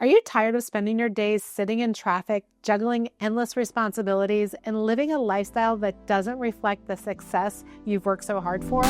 Are you tired of spending your days sitting in traffic, juggling endless responsibilities, and living a lifestyle that doesn't reflect the success you've worked so hard for?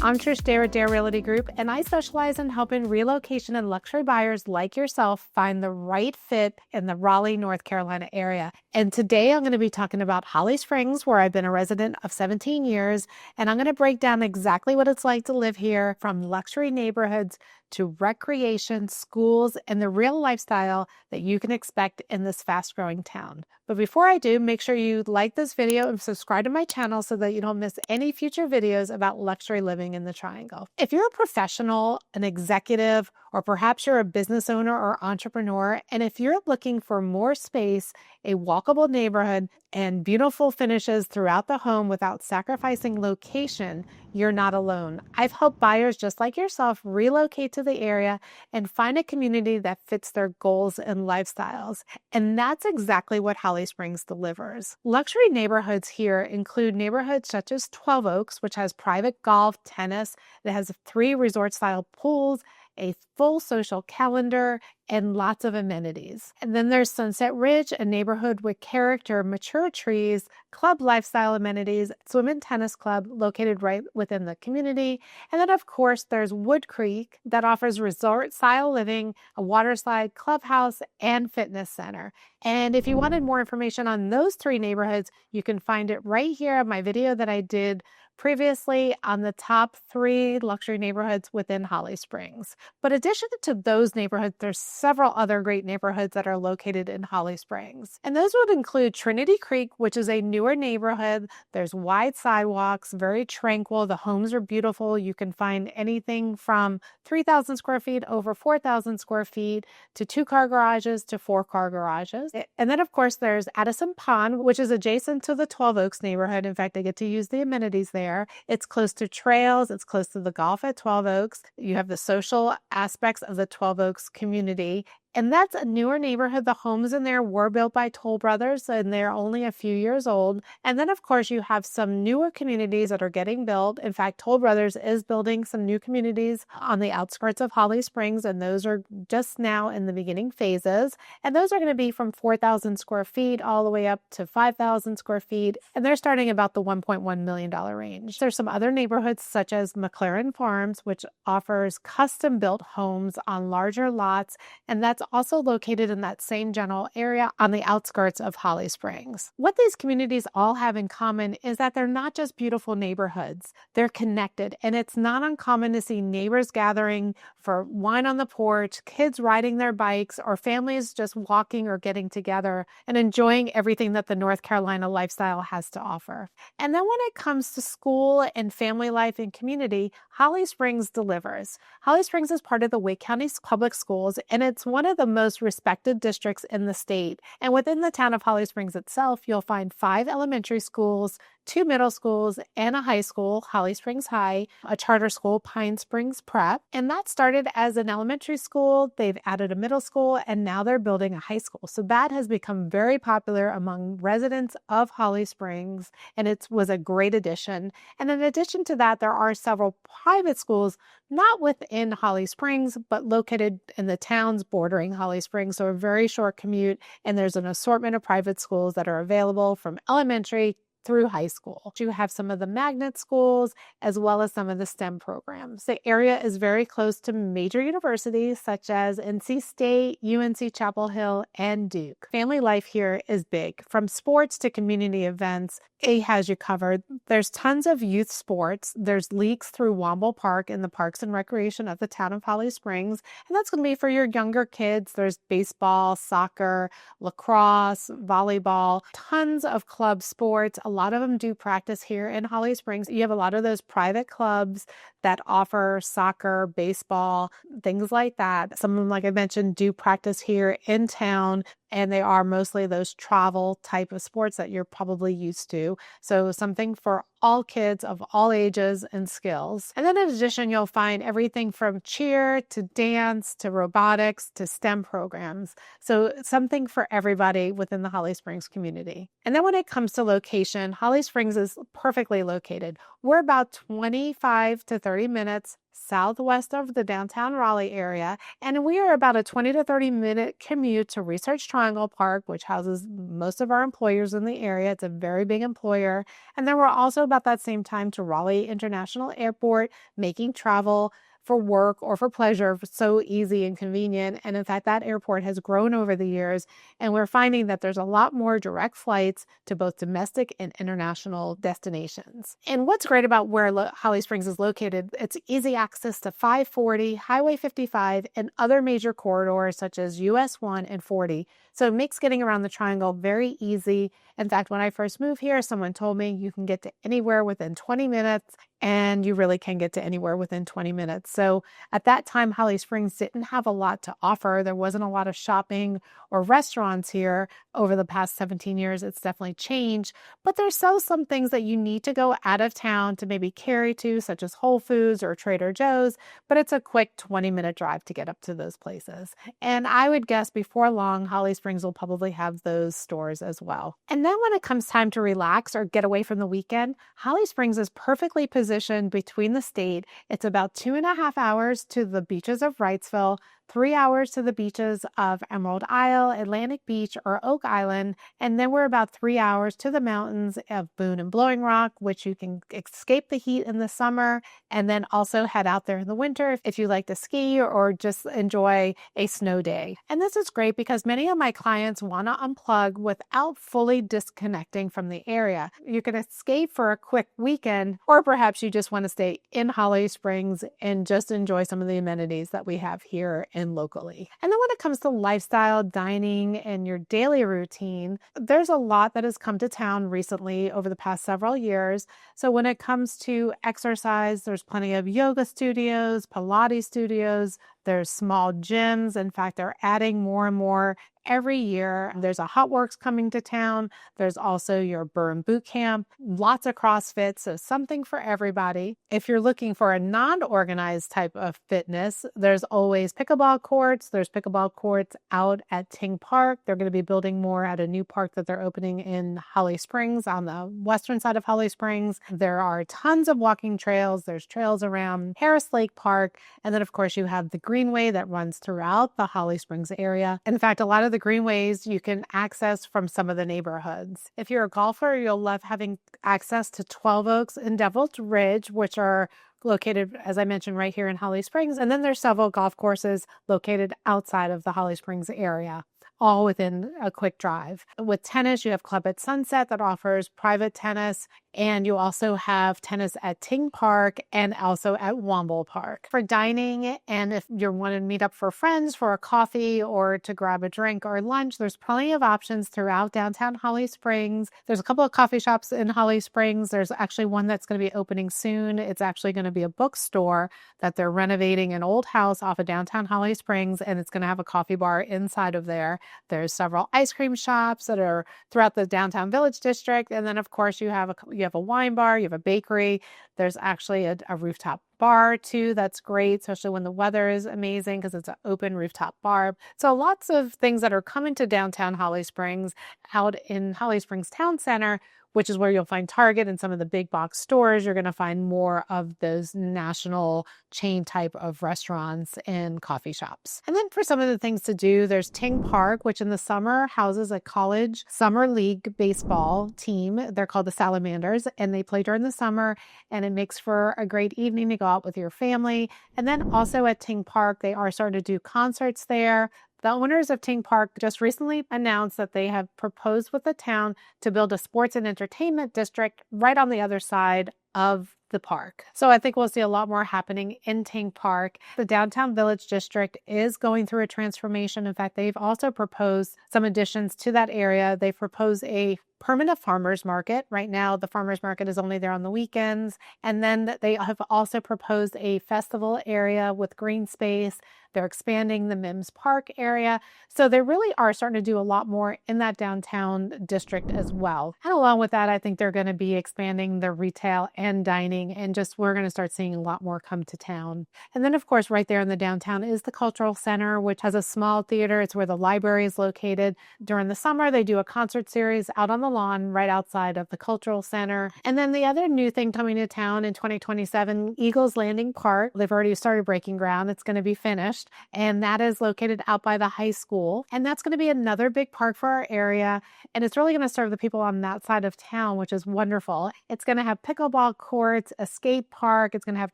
I'm Trish Dare at Dare Realty Group, and I specialize in helping relocation and luxury buyers like yourself find the right fit in the Raleigh, North Carolina area. And today I'm going to be talking about Holly Springs, where I've been a resident of 17 years, and I'm going to break down exactly what it's like to live here, from luxury neighborhoods to recreation, schools, and the real lifestyle that you can expect in this fast-growing town. But before I do, make sure you like this video and subscribe to my channel so that you don't miss any future videos about luxury living in the Triangle. If you're a professional, an executive, or perhaps you're a business owner or entrepreneur, and if you're looking for more space, a walkable neighborhood, and beautiful finishes throughout the home without sacrificing location, you're not alone. I've helped buyers just like yourself relocate to the area and find a community that fits their goals and lifestyles. And that's exactly what Holly Springs delivers. Luxury neighborhoods here include neighborhoods such as 12 Oaks, which has private golf, tennis. It has 3 resort-style pools, a full social calendar, and lots of amenities. And then there's Sunset Ridge, a neighborhood with character, mature trees, club lifestyle amenities, swim and tennis club located right within the community. And then, of course, there's Wood Creek that offers resort-style living, a water slide, clubhouse, and fitness center. And if you wanted more information on those 3 neighborhoods, you can find it right here on my video that I did previously on the top 3 luxury neighborhoods within Holly Springs. But in addition to those neighborhoods, there's several other great neighborhoods that are located in Holly Springs. And those would include Trinity Creek, which is a newer neighborhood. There's wide sidewalks, very tranquil. The homes are beautiful. You can find anything from 3,000 square feet over 4,000 square feet to 2-car garages to 4-car garages. And then, of course, there's Addison Pond, which is adjacent to the 12 Oaks neighborhood. In fact, I get to use the amenities there. It's close to trails. It's close to the golf at 12 Oaks. You have the social aspects of the 12 Oaks community. And that's a newer neighborhood. The homes in there were built by Toll Brothers, and they're only a few years old. And then, of course, you have some newer communities that are getting built. In fact, Toll Brothers is building some new communities on the outskirts of Holly Springs, and those are just now in the beginning phases. And those are going to be from 4,000 square feet all the way up to 5,000 square feet. And they're starting about the $1.1 million range. There's some other neighborhoods such as McLaren Farms, which offers custom-built homes on larger lots, and that's also located in that same general area on the outskirts of Holly Springs. What these communities all have in common is that they're not just beautiful neighborhoods, they're connected, and it's not uncommon to see neighbors gathering for wine on the porch, kids riding their bikes, or families just walking or getting together and enjoying everything that the North Carolina lifestyle has to offer. And then when it comes to school and family life and community, Holly Springs delivers. Holly Springs is part of the Wake County Public Schools, and it's one of the most respected districts in the state. And within the town of Holly Springs itself, you'll find 5 elementary schools, 2 middle schools, and a high school, Holly Springs High, a charter school, Pine Springs Prep. And that started as an elementary school. They've added a middle school, and now they're building a high school. So that has become very popular among residents of Holly Springs, and it was a great addition. And in addition to that, there are several private schools, not within Holly Springs, but located in the towns bordering Holly Springs. So a very short commute, and there's an assortment of private schools that are available from elementary through high school. You have some of the magnet schools as well as some of the STEM programs. The area is very close to major universities such as NC State, UNC Chapel Hill, and Duke. Family life here is big. From sports to community events, it has you covered. There's tons of youth sports. There's leagues through Womble Park in the Parks and Recreation of the town of Holly Springs. And that's going to be for your younger kids. There's baseball, soccer, lacrosse, volleyball, tons of club sports. A lot of them do practice here in Holly Springs. You have a lot of those private clubs that offer soccer, baseball, things like that. Some of them, like I mentioned, do practice here in town. And they are mostly those travel type of sports that you're probably used to. So something for all kids of all ages and skills. And then in addition, you'll find everything from cheer to dance to robotics to STEM programs. So something for everybody within the Holly Springs community. And then when it comes to location, Holly Springs is perfectly located. We're about 25 to 30 minutes southwest of the downtown Raleigh area, and we are about a 20 to 30-minute commute to Research Triangle Park, which houses most of our employers in the area. It's a very big employer. And then we're also about that same time to Raleigh International Airport, making travel for work or for pleasure so easy and convenient. And in fact, that airport has grown over the years, and we're finding that there's a lot more direct flights to both domestic and international destinations. And what's great about where Holly Springs is located, it's easy access to 540, Highway 55, and other major corridors such as US 1 and 40. So it makes getting around the triangle very easy. In fact, when I first moved here, someone told me you can get to anywhere within 20 minutes, and you really can get to anywhere within 20 minutes. So at that time, Holly Springs didn't have a lot to offer. There wasn't a lot of shopping or restaurants here. Over the past 17 years, it's definitely changed, but there's still some things that you need to go out of town to maybe carry to, such as Whole Foods or Trader Joe's, but it's a quick 20-minute drive to get up to those places. And I would guess before long, Holly Springs will probably have those stores as well. And then when it comes time to relax or get away from the weekend, Holly Springs is perfectly positioned between the state. It's about 2.5 hours to the beaches of Wrightsville, 3 hours to the beaches of Emerald Isle, Atlantic Beach, or Oak Island, and then we're about 3 hours to the mountains of Boone and Blowing Rock, which you can escape the heat in the summer and then also head out there in the winter if you like to ski or just enjoy a snow day. And this is great because many of my clients want to unplug without fully disconnecting from the area. You can escape for a quick weekend, or perhaps you just want to stay in Holly Springs and just enjoy some of the amenities that we have here and locally. And then when it comes to lifestyle, dining, and your daily routine, there's a lot that has come to town recently over the past several years. So when it comes to exercise, there's plenty of yoga studios, Pilates studios, there's small gyms. In fact, they're adding more and more every year. There's a Hot Works coming to town. There's also your Burn Boot Camp, lots of CrossFit, so something for everybody. If you're looking for a non-organized type of fitness, there's always pickleball courts. There's pickleball courts out at Ting Park. They're going to be building more at a new park that they're opening in Holly Springs on the western side of Holly Springs. There are tons of walking trails. There's trails around Harris Lake Park. And then, of course, you have the Greenway that runs throughout the Holly Springs area. In fact, a lot of the greenways you can access from some of the neighborhoods. If you're a golfer, you'll love having access to 12 Oaks and Devil's Ridge, which are located, as I mentioned, right here in Holly Springs. And then there's several golf courses located outside of the Holly Springs area, all within a quick drive. With tennis, you have Club at Sunset that offers private tennis, and you also have tennis at Ting Park and also at Womble Park. For dining, and if you want to meet up for friends for a coffee or to grab a drink or lunch, there's plenty of options throughout downtown Holly Springs. There's a couple of coffee shops in Holly Springs. There's actually one that's going to be opening soon. It's actually going to be a bookstore that they're renovating an old house off of downtown Holly Springs, and it's going to have a coffee bar inside of there. There's several ice cream shops that are throughout the downtown Village District. And then, of course, you have a wine bar, you have a bakery. There's actually a rooftop bar too. That's great, especially when the weather is amazing because it's an open rooftop bar. So lots of things that are coming to downtown Holly Springs out in Holly Springs Town Center, which is where you'll find Target and some of the big box stores. You're going to find more of those national chain type of restaurants and coffee shops. And then for some of the things to do, there's Ting Park, which in the summer houses a college summer league baseball team. They're called the Salamanders, and they play during the summer, and it makes for a great evening to go out with your family. And then also at Ting Park, they are starting to do concerts there. The owners of Ting Park just recently announced that they have proposed with the town to build a sports and entertainment district right on the other side of the park. So I think we'll see a lot more happening in Ting Park. The downtown Village District is going through a transformation. In fact, they've also proposed some additions to that area. They've proposed a permanent farmers market. Right now, the farmers market is only there on the weekends. And then they have also proposed a festival area with green space. They're expanding the Mims Park area. So they really are starting to do a lot more in that downtown district as well. And along with that, I think they're going to be expanding the retail and dining, and just we're going to start seeing a lot more come to town. And then, of course, right there in the downtown is the Cultural Center, which has a small theater. It's where the library is located. During the summer, they do a concert series out on the lawn right outside of the cultural center. And then the other new thing coming to town in 2027, Eagles Landing Park. They've already started breaking ground. It's going to be finished. And that is located out by the high school. And that's going to be another big park for our area. And it's really going to serve the people on that side of town, which is wonderful. It's going to have pickleball courts, a skate park. It's going to have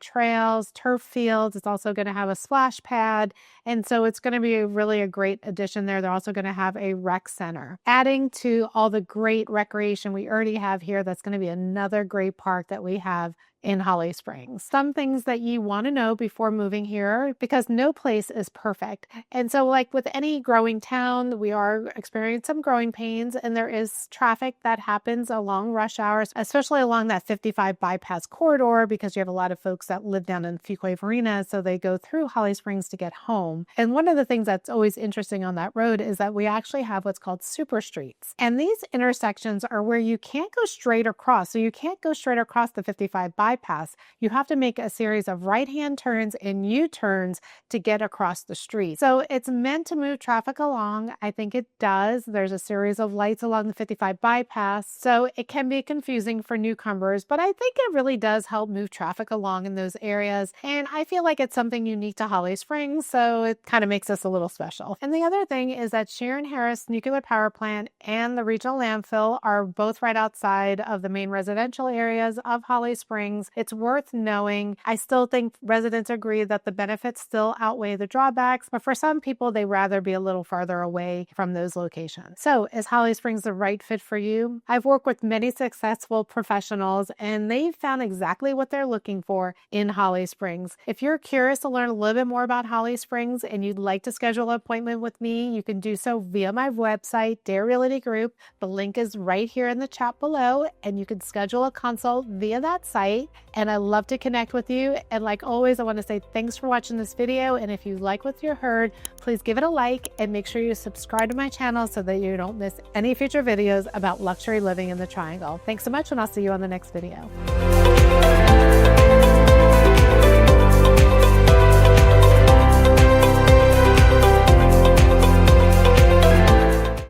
trails, turf fields. It's also going to have a splash pad. And so it's going to be really a great addition there. They're also going to have a rec center. Adding to all the great recreation we already have here, that's going to be another great park that we have in Holly Springs. Some things that you want to know before moving here, because no place is perfect. And so like with any growing town, we are experiencing some growing pains, and there is traffic that happens along rush hours, especially along that 55 bypass corridor, because you have a lot of folks that live down in Fuquay Arena, so they go through Holly Springs to get home. And one of the things that's always interesting on that road is that we actually have what's called super streets. And these intersections are where you can't go straight across. So you can't go straight across the 55 bypass. You have to make a series of right-hand turns and U-turns to get across the street. So it's meant to move traffic along. I think it does. There's a series of lights along the 55 bypass, so it can be confusing for newcomers, but I think it really does help move traffic along in those areas. And I feel like it's something unique to Holly Springs, so it kind of makes us a little special. And the other thing is that Sharon Harris Nuclear Power Plant and the regional landfill are both right outside of the main residential areas of Holly Springs. It's worth knowing. I still think residents agree that the benefits still outweigh the drawbacks, but for some people, they rather be a little farther away from those locations. So is Holly Springs the right fit for you? I've worked with many successful professionals, and they've found exactly what they're looking for in Holly Springs. If you're curious to learn a little bit more about Holly Springs and you'd like to schedule an appointment with me, you can do so via my website, Dare Realty Group. The link is right here in the chat below, and you can schedule a consult via that site. And I love to connect with you. And like always, I want to say thanks for watching this video. And if you like what you heard, please give it a like and make sure you subscribe to my channel so that you don't miss any future videos about luxury living in the Triangle. Thanks so much, and I'll see you on the next video.